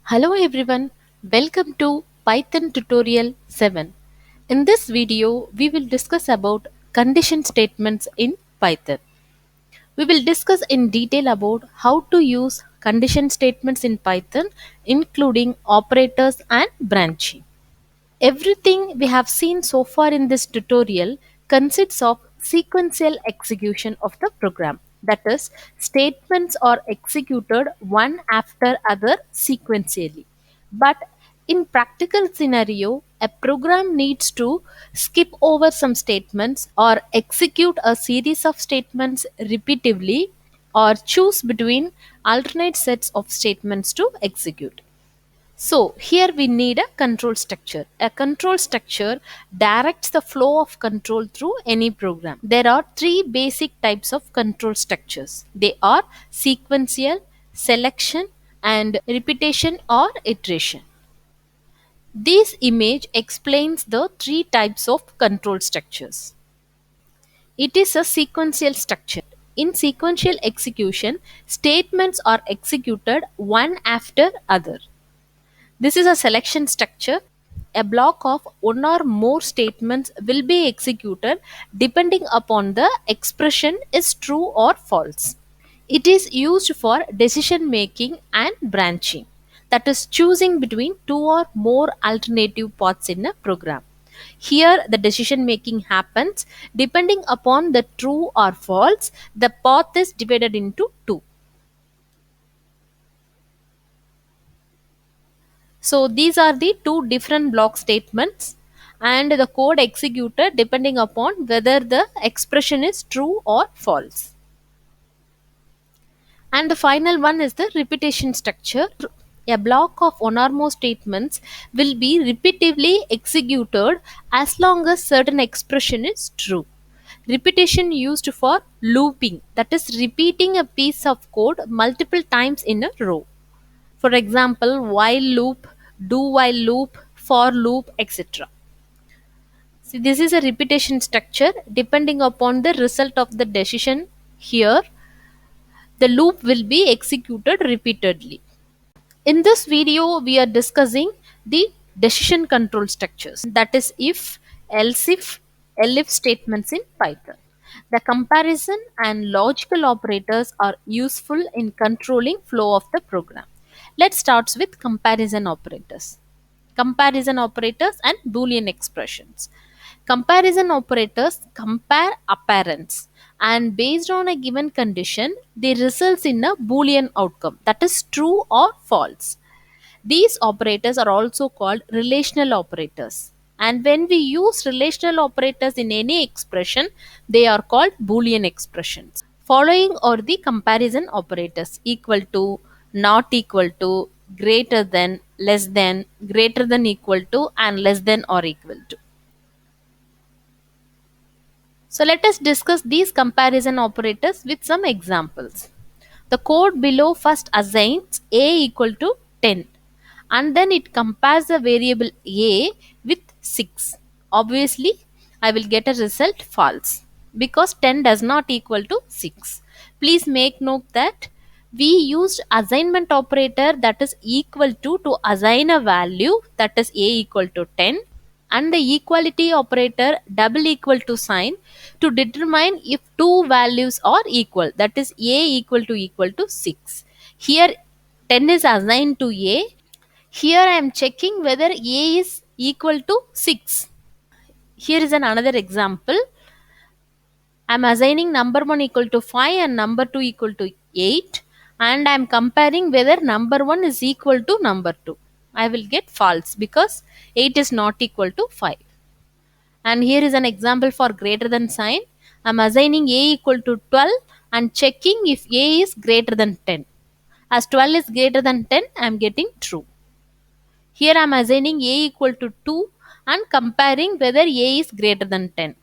Hello everyone, welcome to Python tutorial 7. In this video, we will discuss about condition statements in Python. We will discuss in detail about how to use condition statements in Python, including operators and branching. Everything we have seen so far in this tutorial consists of sequential execution of the program. That is, statements are executed one after other sequentially. But in practical scenario, a program needs to skip over some statements or execute a series of statements repeatedly or choose between alternate sets of statements to execute. So here we need a control structure. A control structure directs the flow of control through any program. There are three basic types of control structures. They are sequential, selection, and repetition or iteration. This image explains the three types of control structures. It is a sequential structure. In sequential execution, statements are executed one after other. This is a selection structure. A block of one or more statements will be executed depending upon the expression is true or false. It is used for decision making and branching, that is, choosing between two or more alternative paths in a program. Here, the decision making happens depending upon the true or false. The path is divided into two. So these are the two different block statements and the code executed depending upon whether the expression is true or false. And the final one is the repetition structure. A block of one or more statements will be repeatedly executed as long as certain expression is true. Repetition used for looping, that is repeating a piece of code multiple times in a row. For example, while loop, do while loop, for loop, etc. See, this is a repetition structure. Depending upon the result of the decision here, the loop will be executed repeatedly. In this video, we are discussing the decision control structures. That is if, else if, elif statements in Python. The comparison and logical operators are useful in controlling flow of the program. Let's start with comparison operators. Comparison operators and Boolean expressions. Comparison operators compare appearance, and based on a given condition, they result in a Boolean outcome, that is true or false. These operators are also called relational operators. And when we use relational operators in any expression, they are called Boolean expressions. Following are the comparison operators: equal to, not equal to, greater than, less than, greater than equal to, and less than or equal to. So let us discuss these comparison operators with some examples. The code below first assigns a equal to 10 and then it compares the variable a with 6. Obviously, I will get a result false because 10 does not equal to 6. Please make note that we used assignment operator, that is equal to assign a value, that is a equal to 10, and the equality operator double equal to sign to determine if two values are equal, that is a equal to 6. Here 10 is assigned to a. Here I am checking whether a is equal to 6. Here is another example. I am assigning number 1 equal to 5 and number 2 equal to 8, and I am comparing whether number 1 is equal to number 2. I will get false because 8 is not equal to 5. And here is an example for greater than sign. I am assigning a equal to 12 and checking if a is greater than 10. As 12 is greater than 10, I am getting true. Here I am assigning a equal to 2 and comparing whether a is greater than 10.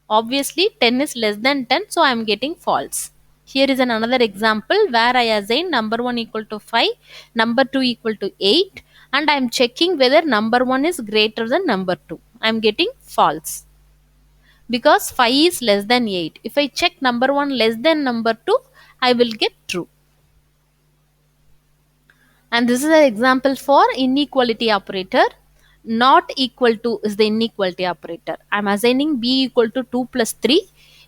Obviously 10 is less than 10, so I am getting false. Here is another example where I assign number 1 equal to 5, number 2 equal to 8, and I am checking whether number 1 is greater than number 2. I am getting false because 5 is less than 8. If I check number 1 less than number 2, I will get true. And this is an example for inequality operator. Not equal to is the inequality operator. I'm assigning b equal to 2 plus 3,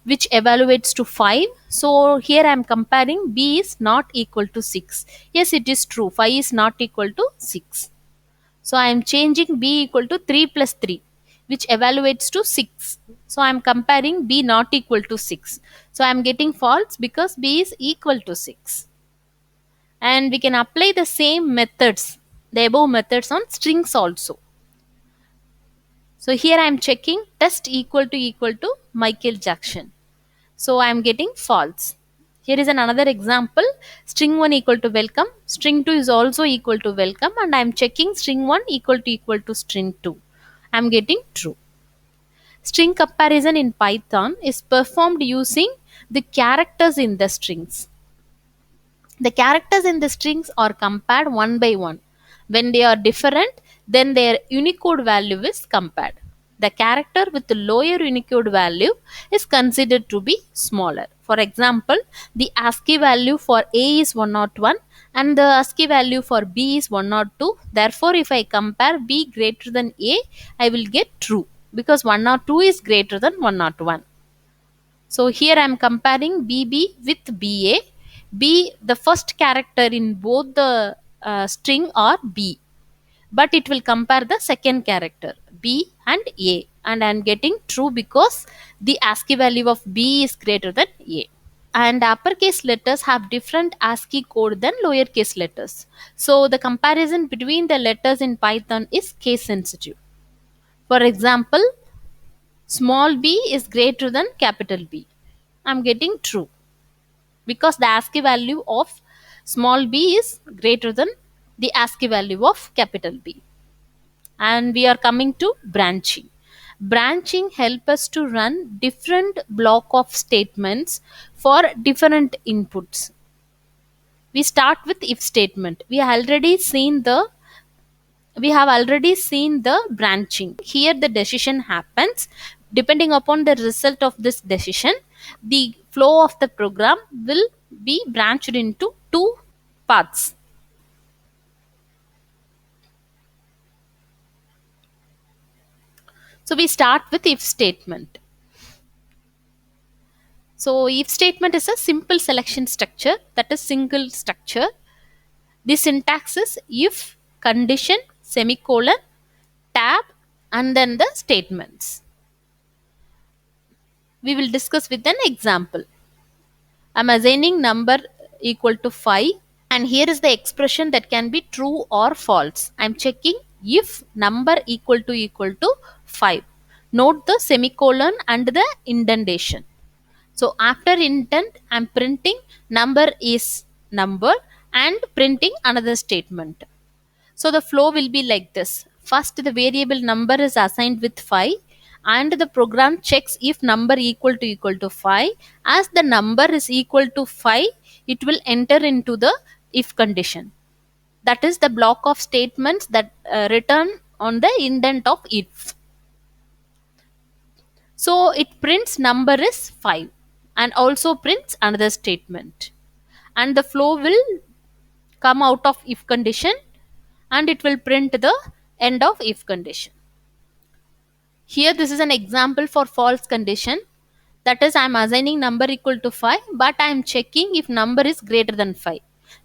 which evaluates to 5. So here I'm comparing b is not equal to 6. Yes, it is true. 5 is not equal to 6. So I am changing b equal to 3 plus 3, which evaluates to 6. So I am comparing b not equal to 6. So I am getting false because b is equal to 6. And we can apply the same methods, the above methods, on strings also. So here I am checking test equal to Michael Jackson. So I am getting false. Here is another example. String 1 equal to welcome. String 2 is also equal to welcome, and I am checking string 1 equal to string 2. I am getting true. String comparison in Python is performed using the characters in the strings. The characters in the strings are compared one by one. When they are different, then their Unicode value is compared. The character with the lower Unicode value is considered to be smaller. For example, the ASCII value for A is 101 and the ASCII value for B is 102. Therefore, if I compare B greater than A, I will get true because 102 is greater than 101. So here I am comparing BB with BA. B, the first character in both the string are B, but it will compare the second character B and A, and I am getting true because the ASCII value of B is greater than A. And uppercase letters have different ASCII code than lowercase letters. So the comparison between the letters in Python is case sensitive. For example, small b is greater than capital B. I'm getting true because the ASCII value of small b is greater than the ASCII value of capital B. And we are coming to branching. Branching helps us to run different block of statements for different inputs. We start with if statement. We have already seen the branching. Here the decision happens. Depending upon the result of this decision, the flow of the program will be branched into two paths. So we start with if statement. So if statement is a simple selection structure, that is single structure. The syntax is if, condition, semicolon, tab, and then the statements. We will discuss with an example. I am assigning number equal to 5, and here is the expression that can be true or false. I am checking if number equal to 5. Note the semicolon and the indentation. So after indent, I am printing number is number and printing another statement. So the flow will be like this. First, the variable number is assigned with 5 and the program checks if number equal to 5. As the number is equal to 5, it will enter into the if condition. That is the block of statements that return on the indent of if. So it prints number is 5 and also prints another statement. And the flow will come out of if condition and it will print the end of if condition. Here this is an example for false condition. That is, I am assigning number equal to 5, but I am checking if number is greater than 5.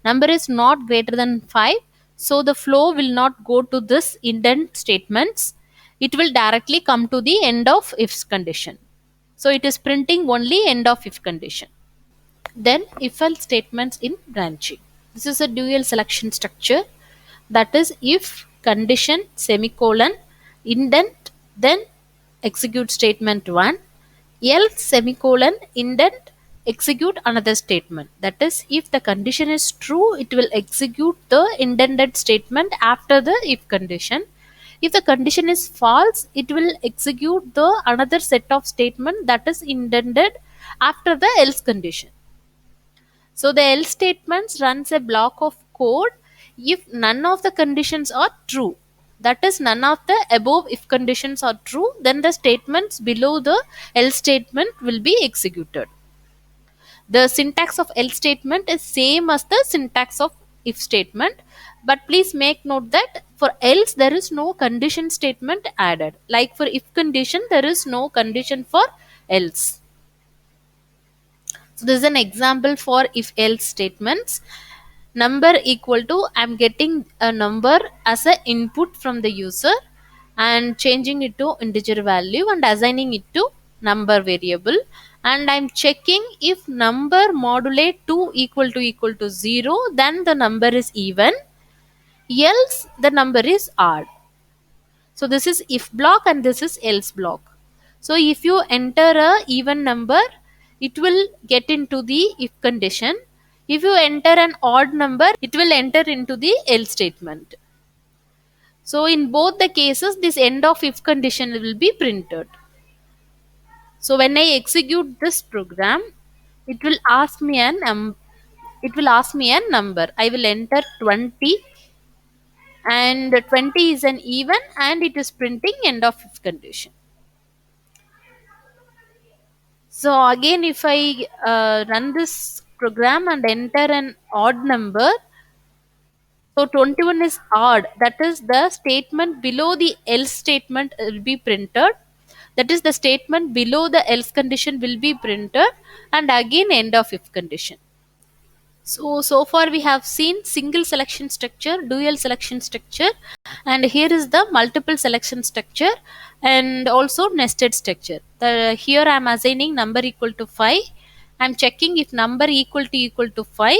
Number is not greater than 5, so the flow will not go to this indent statements. It will directly come to the end of if condition. So it is printing only end of if condition. Then if else statements in branching. This is a dual selection structure. That is if, condition, semicolon, indent, then execute statement 1, else semicolon, indent, execute another statement. That is, if the condition is true, it will execute the indented statement after the if condition. If the condition is false, it will execute the another set of statement that is indented after the else condition. So the else statements runs a block of code if none of the conditions are true. That is, none of the above if conditions are true, then the statements below the else statement will be executed. The syntax of else statement is same as the syntax of if statement, but please make note that for else there is no condition statement added. Like for if condition, there is no condition for else. So this is an example for if else statements. Number equal to, I'm getting a number as a input from the user and changing it to integer value and assigning it to number variable, and I'm checking if number modulate 2 equal to 0, then the number is even, else the number is odd. So this is if block and this is else block. So if you enter a even number, it will get into the if condition. If you enter an odd number, it will enter into the else statement. So in both the cases, this end of if condition will be printed. So when I execute this program, it will ask me a number. I will enter 20, and 20 is an even, and it is printing end of if condition. So again, if I run this program and enter an odd number, so 21 is odd. That is the statement below the else statement will be printed. That is the statement below the else condition will be printed, and again end of if condition. So far we have seen single selection structure, dual selection structure, and here is the multiple selection structure and also nested structure. Here I am assigning number equal to 5. I am checking if number equal to 5.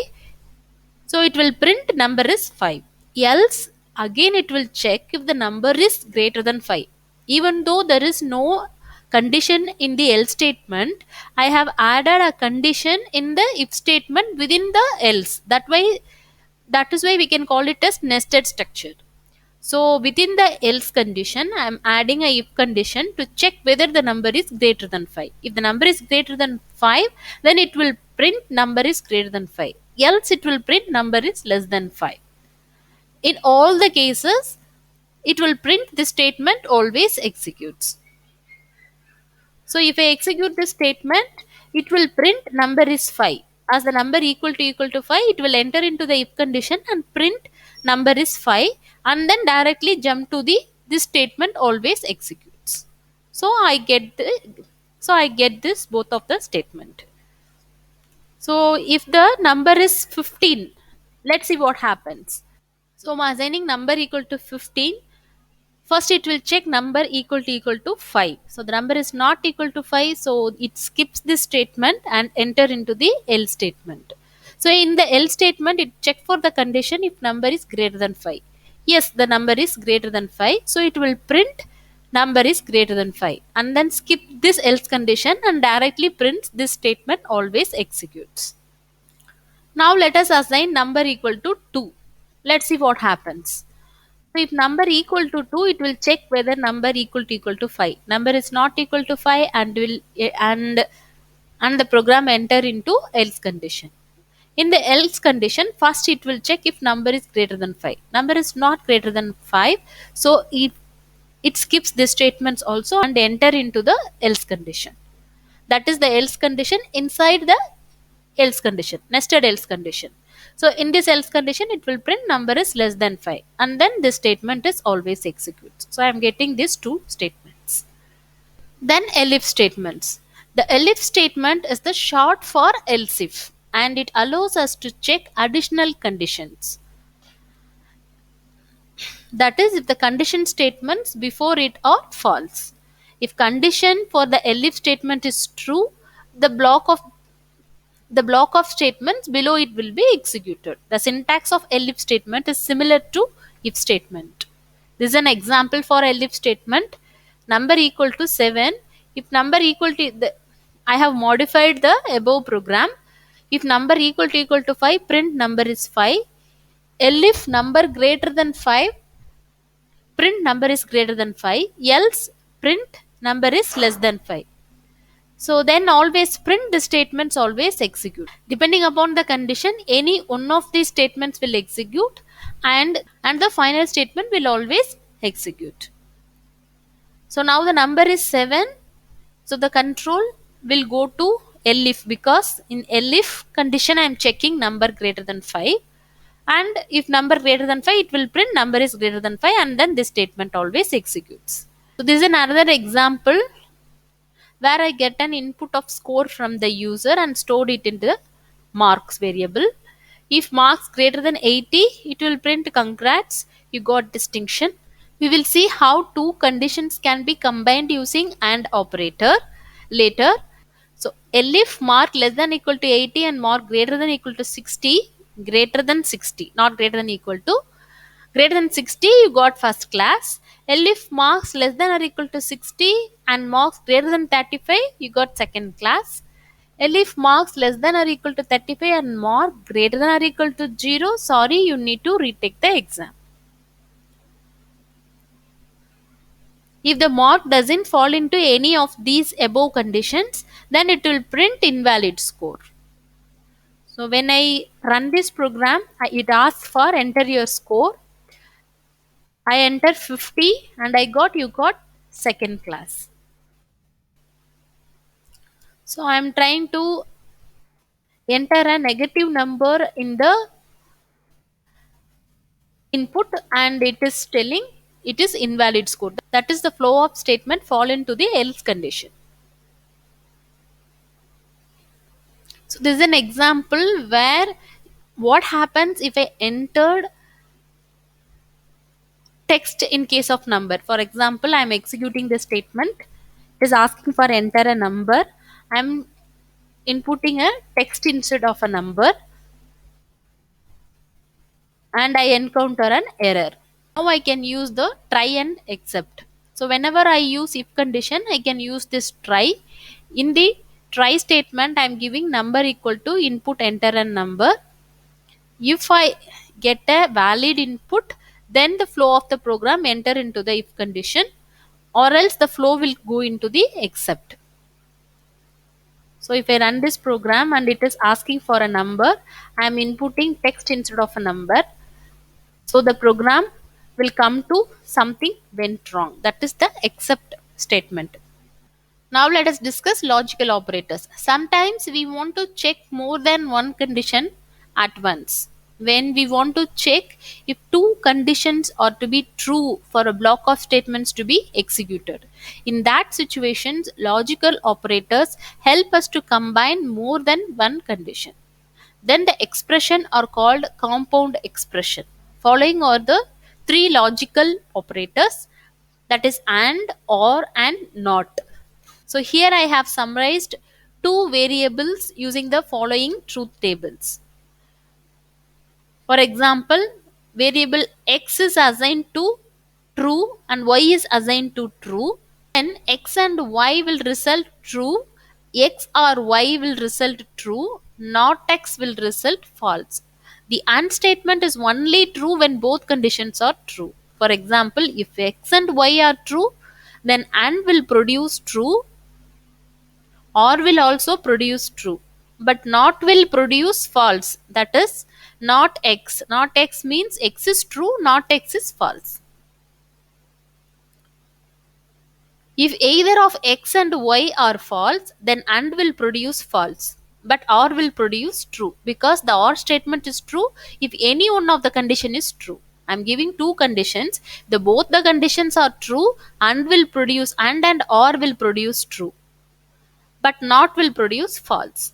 So it will print number is 5. Else again it will check if the number is greater than 5. Even though there is no condition in the else statement, I have added a condition in the if statement within the else. That is why we can call it as nested structure. So within the else condition, I am adding a if condition to check whether the number is greater than 5. If the number is greater than 5, then it will print number is greater than 5. Else it will print number is less than 5. In all the cases, it will print this statement always executes. So if I execute this statement, it will print number is 5. As the number equal to 5, it will enter into the if condition and print number is 5, and then directly jump to the this statement always executes. So I get this both of the statement. So if the number is 15, let's see what happens. So I'm assigning number equal to 15. First it will check number equal to 5. So the number is not equal to 5, so it skips this statement and enter into the else statement. So in the else statement, it check for the condition if number is greater than 5. Yes, the number is greater than 5, so it will print number is greater than 5, and then skip this else condition and directly prints this statement always executes. Now let us assign number equal to 2. Let's see what happens. So if number equal to 2, it will check whether number equal to 5. Number is not equal to 5 and the program enter into else condition. In the else condition, first it will check if number is greater than 5. Number is not greater than 5, so it skips this statements also and enter into the else condition. That is the else condition inside the else condition, nested else condition. So in this else condition, it will print number is less than 5, and then this statement is always executes. So I am getting these two statements. Then Elif statements. The Elif statement is the short for else if, and it allows us to check additional conditions. That is, if the condition statements before it are false. If condition for the Elif statement is true, the block of statements below it will be executed. The syntax of Elif statement is similar to if statement. This is an example for Elif statement. Number equal to 7. If number equal to I have modified the above program. If number equal to 5, print number is 5. Elif number greater than 5, print number is greater than 5. Else print number is less than 5. So then always print the statements always execute. Depending upon the condition, any one of these statements will execute, and the final statement will always execute. So now the number is 7. So the control will go to Elif, because in Elif condition I am checking number greater than 5. and if number greater than 5, it will print number is greater than 5, and then this statement always executes. So this is another example where I get an input of score from the user and stored it into the marks variable. If marks greater than 80, it will print congrats, you got distinction. We will see how two conditions can be combined using AND operator later. So Elif mark less than equal to 80 and mark greater than equal to 60, greater than 60, not greater than equal to. Greater than 60, you got first class. Elif marks less than or equal to 60 and marks greater than 35, you got second class. Elif marks less than or equal to 35 and mark greater than or equal to 0, sorry, you need to retake the exam. If the mark doesn't fall into any of these above conditions, then it will print invalid score. So when I run this program, it asks for enter your score. I enter 50 and you got second class. So I am trying to enter a negative number in the input and it is telling it is invalid score. That is the flow of statement fall into the else condition. So this is an example where what happens if I entered text in case of number. For example, I am executing the statement. It is asking for enter a number. I am inputting a text instead of a number and I encounter an error. Now I can use the try and except. So whenever I use if condition, I can use this try. In the try statement, I am giving number equal to input enter a number. If I get a valid input, then the flow of the program enter into the if condition, or else the flow will go into the except. So if I run this program and it is asking for a number, I am inputting text instead of a number. So the program will come to something went wrong. That is the except statement. Now let us discuss logical operators. Sometimes we want to check more than one condition at once. When we want to check if two conditions are to be true for a block of statements to be executed. In that situations, logical operators help us to combine more than one condition. Then the expression are called compound expression. Following are the three logical operators, that is and, or and not. So here I have summarized two variables using the following truth tables. For example, variable x is assigned to true and y is assigned to true. Then x and y will result true, x or y will result true, not x will result false. The AND statement is only true when both conditions are true. For example, if x and y are true, then AND will produce true, or will also produce true, but not will produce false. That is not x. Not x means x is true, not x is false. If either of x and y are false, then AND will produce false, but OR will produce true, because the OR statement is true if any one of the condition is true. I am giving two conditions. Both the conditions are true, AND will produce AND and OR will produce true, but not will produce false.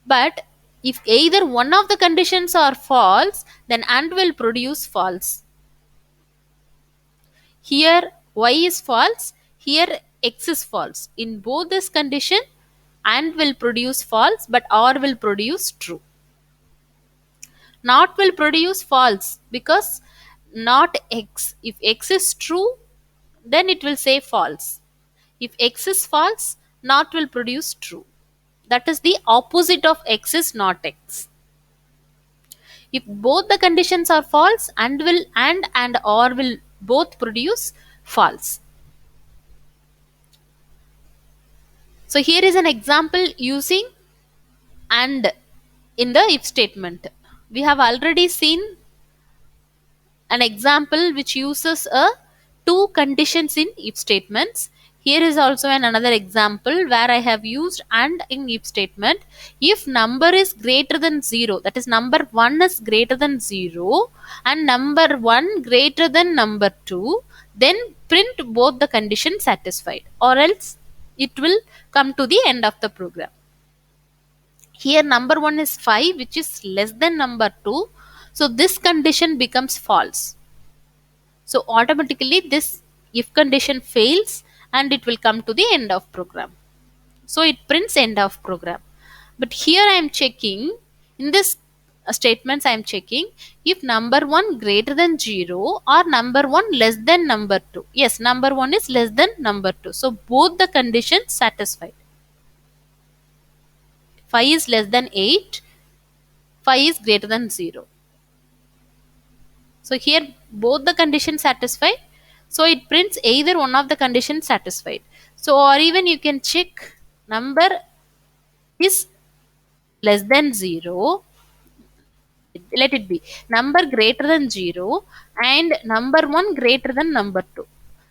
But if either one of the conditions are false, then AND will produce false. Here y is false, here x is false. In both this condition, AND will produce false, but OR will produce true. Not will produce false because not x. If x is true, then it will say false. If x is false, not will produce true. That is the opposite of x is not x. If both the conditions are false, and will and or will both produce false. So here is an example using and in the if statement. We have already seen an example which uses a two conditions in if statements. Here is also another example where I have used and in if statement. If number is greater than 0, that is number 1 is greater than 0 and number 1 greater than number 2, then print both the conditions satisfied, or else it will come to the end of the program. Here number 1 is 5, which is less than number 2. So this condition becomes false. So automatically this if condition fails and it will come to the end of program. So it prints end of program. But here I am checking, in this statements I am checking if number 1 greater than 0 or number 1 less than number 2. Yes, number 1 is less than number 2. So both the conditions satisfied. 5 is less than 8, 5 is greater than 0. So here both the conditions satisfied. So it prints either one of the conditions satisfied. So or even you can check number is less than 0. Let it be number greater than 0 and number 1 greater than number 2.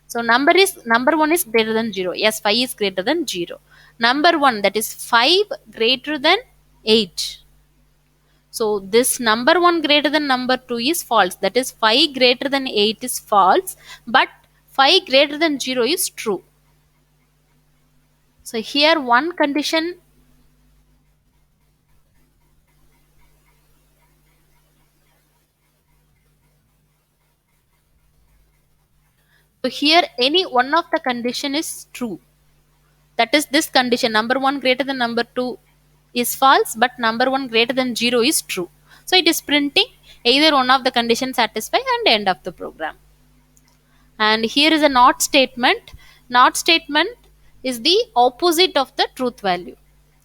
So number 1 is greater than 0. Yes, 5 is greater than 0. Number 1, that is 5 greater than 8. So this number 1 greater than number 2 is false. That is 5 greater than 8 is false, but 5 greater than 0 is true. So here one condition. So here any one of the condition is true. That is this condition number 1 greater than number 2 is false, but number 1 greater than 0 is true. So it is printing either one of the conditions satisfy and end of the program. And here is a not statement. Not statement is the opposite of the truth value.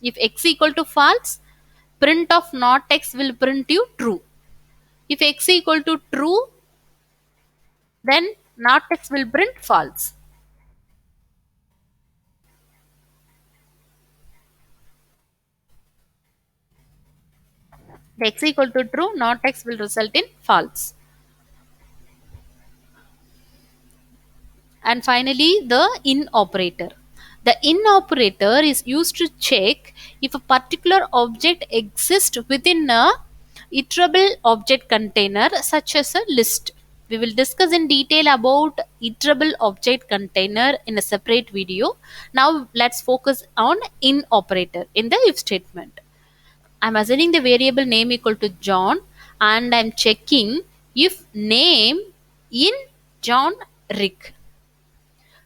If x equal to false, print of not x will print you true. If x equal to true, then not x will print false. The x equal to true, not x will result in false. And finally, the in operator. The in operator is used to check if a particular object exists within a iterable object container such as a list. We will discuss in detail about iterable object container in a separate video. Now let's focus on in operator in the if statement. I'm assigning the variable name equal to John and I'm checking if name in John Rick.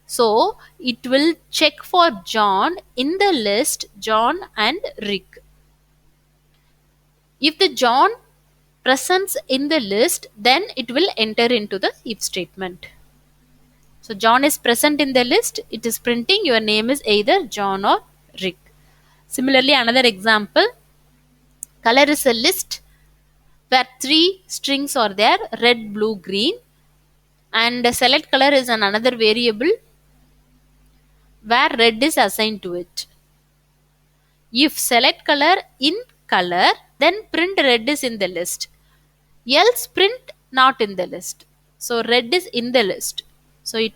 So it will check for John in the list John and Rick. If the John presents in the list, then it will enter into the if statement. So John is present in the list, it is printing your name is either John or Rick. Similarly, another example, color is a list where 3 strings are there, red, blue, green, and select color is another variable where red is assigned to it. If select color in color, then print red is in the list. Else print not in the list. So red is in the list. So it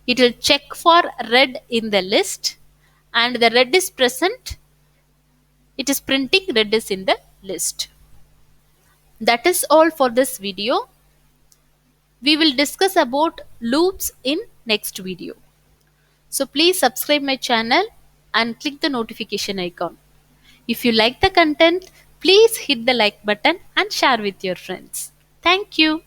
will check for red in the list and the red is present. It is printing red is in the list. That is all for this video. We will discuss about loops in next video. So please subscribe my channel and click the notification icon. If you like the content, please hit the like button and share with your friends. Thank you.